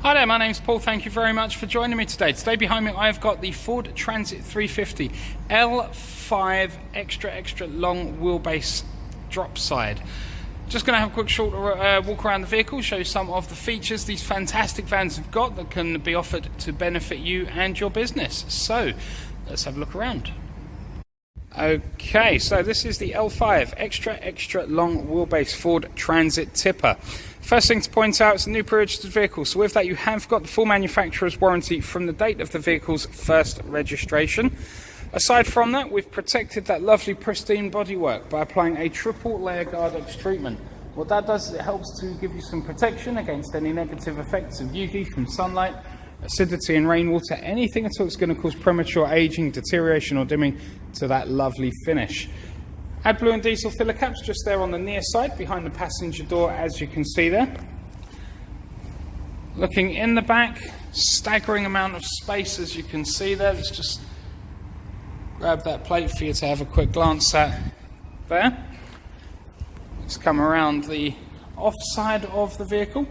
Hi there, my name's Paul. Thank you very much for joining me today. Today behind me I've got the Ford Transit 350 L5 extra long wheelbase drop side. Just going to have a quick short walk around the vehicle, show you some of the features these fantastic vans have got that can be offered to benefit you and your business. So let's have a look around. Okay, so this is the L5 extra long wheelbase Ford Transit tipper. First thing to point out, it's a new pre-registered vehicle, so with that you have got the full manufacturer's warranty from the date of the vehicle's first registration. Aside from that, we've protected that lovely pristine bodywork by applying a triple layer Guardex treatment. What that does is it helps to give you some protection against any negative effects of UV from sunlight, acidity and rainwater, anything at all that's going to cause premature aging, deterioration or dimming to that lovely finish. AdBlue and diesel filler caps just there on the near side behind the passenger door, as you can see there. Looking in the back, staggering amount of space as you can see there. Let's just grab that plate for you to have a quick glance at there. Let's come around the off side of the vehicle.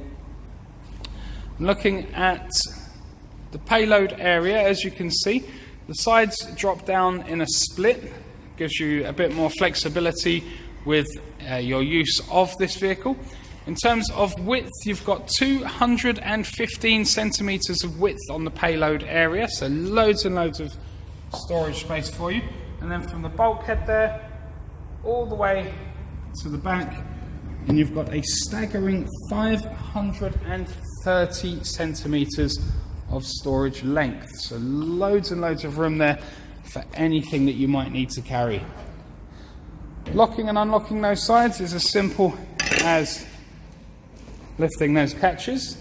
Looking at the payload area, as you can see, the sides drop down in a split. Gives you a bit more flexibility with your use of this vehicle. In terms of width, you've got 215 centimeters of width on the payload area, so loads and loads of storage space for you. And then from the bulkhead there all the way to the back, and you've got a staggering 530 centimeters of storage length, so loads and loads of room there for anything that you might need to carry. Locking and unlocking those sides is as simple as lifting those catches,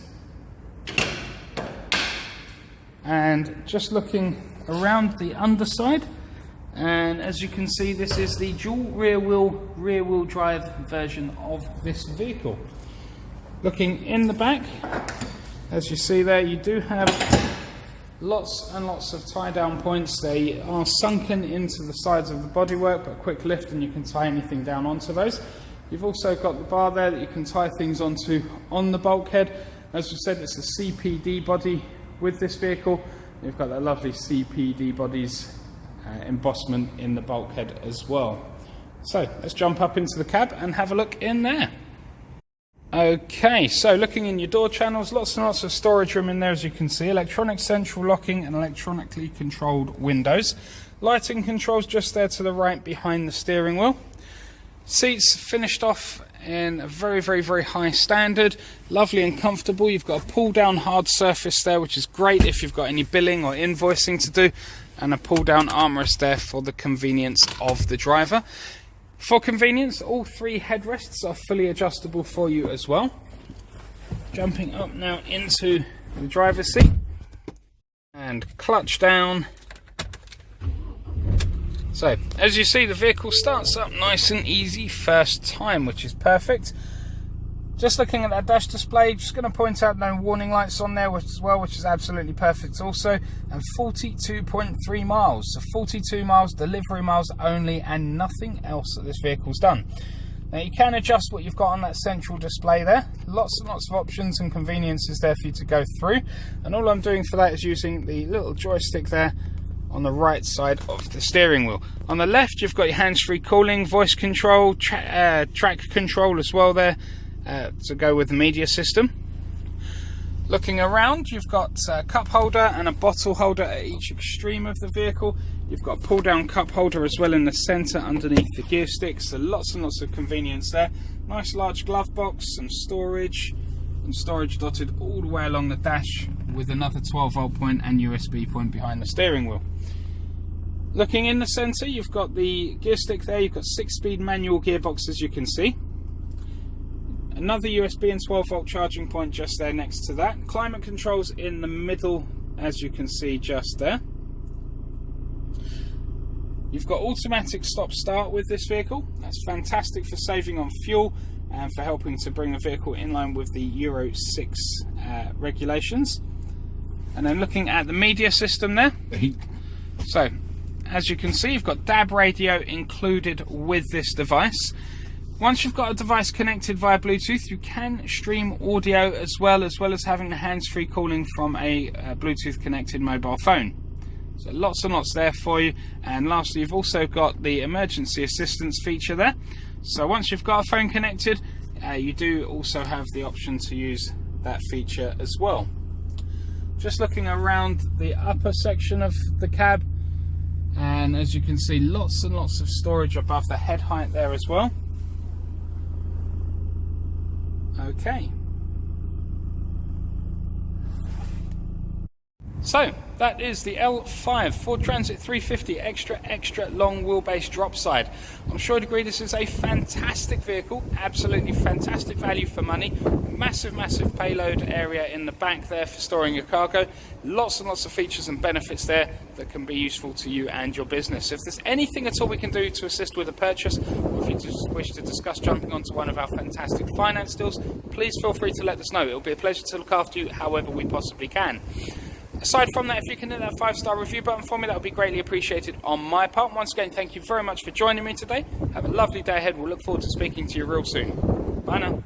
and just looking around the underside, and as you can see, this is the dual rear wheel drive version of this vehicle. Looking in the back, as you see there, you do have lots and lots of tie down points. They are sunken into the sides of the bodywork, but a quick lift and you can tie anything down onto those. You've also got the bar there that you can tie things onto on the bulkhead. As we said, it's a CPD body with this vehicle. You've got that lovely CPD bodies embossment in the bulkhead as well. So let's jump up into the cab and have a look in there. Okay, so looking in your door channels, lots and lots of storage room in there, as you can see. Electronic central locking and electronically controlled windows. Lighting controls just there to the right behind the steering wheel. Seats finished off in a very high standard. Lovely and comfortable. You've got a pull down hard surface there, which is great if you've got any billing or invoicing to do. And a pull down armrest there for the convenience of the driver. For convenience, all three headrests are fully adjustable for you as well. Jumping up now into the driver's seat and clutch down. So, as you see, the vehicle starts up nice and easy first time, which is perfect. Just looking at that dash display, just going to point out no warning lights on there as well, which is absolutely perfect also. And 42.3 miles, so 42 miles, delivery miles only, and nothing else that this vehicle's done. Now you can adjust what you've got on that central display there. Lots and lots of options and conveniences there for you to go through. And all I'm doing for that is using the little joystick there on the right side of the steering wheel. On the left, you've got your hands-free calling, voice control, track control as well there. To go with the media system. Looking around, you've got a cup holder and a bottle holder at each extreme of the vehicle. You've got a pull down cup holder as well in the centre underneath the gear sticks, so lots and lots of convenience there. Nice large glove box, some storage, and storage dotted all the way along the dash with another 12-volt point and USB point behind the steering wheel. Looking in the centre, you've got the gear stick there. You've got 6-speed manual gearbox, as you can see. Another USB and 12-volt charging point just there next to that. Climate controls in the middle, as you can see just there. You've got automatic stop-start with this vehicle. That's fantastic for saving on fuel and for helping to bring the vehicle in line with the Euro 6 regulations. And then looking at the media system there. So, as you can see, you've got DAB radio included with this device. Once you've got a device connected via Bluetooth, you can stream audio as well as having the hands-free calling from a Bluetooth connected mobile phone. So lots and lots there for you. And lastly, you've also got the emergency assistance feature there. So once you've got a phone connected, you do also have the option to use that feature as well. Just looking around the upper section of the cab, and as you can see, lots and lots of storage above the head height there as well. Okay. So that is the L5 Ford Transit 350 extra long wheelbase drop side. I'm sure you'd agree this is a fantastic vehicle, absolutely fantastic value for money. Massive payload area in the back there for storing your cargo. Lots and lots of features and benefits there that can be useful to you and your business. If there's anything at all we can do to assist with a purchase, or if you just wish to discuss jumping onto one of our fantastic finance deals, please feel free to let us know. It'll be a pleasure to look after you however we possibly can. Aside from that, if you can hit that 5-star review button for me, that would be greatly appreciated on my part. Once again, thank you very much for joining me today. Have a lovely day ahead. We'll look forward to speaking to you real soon. Bye now.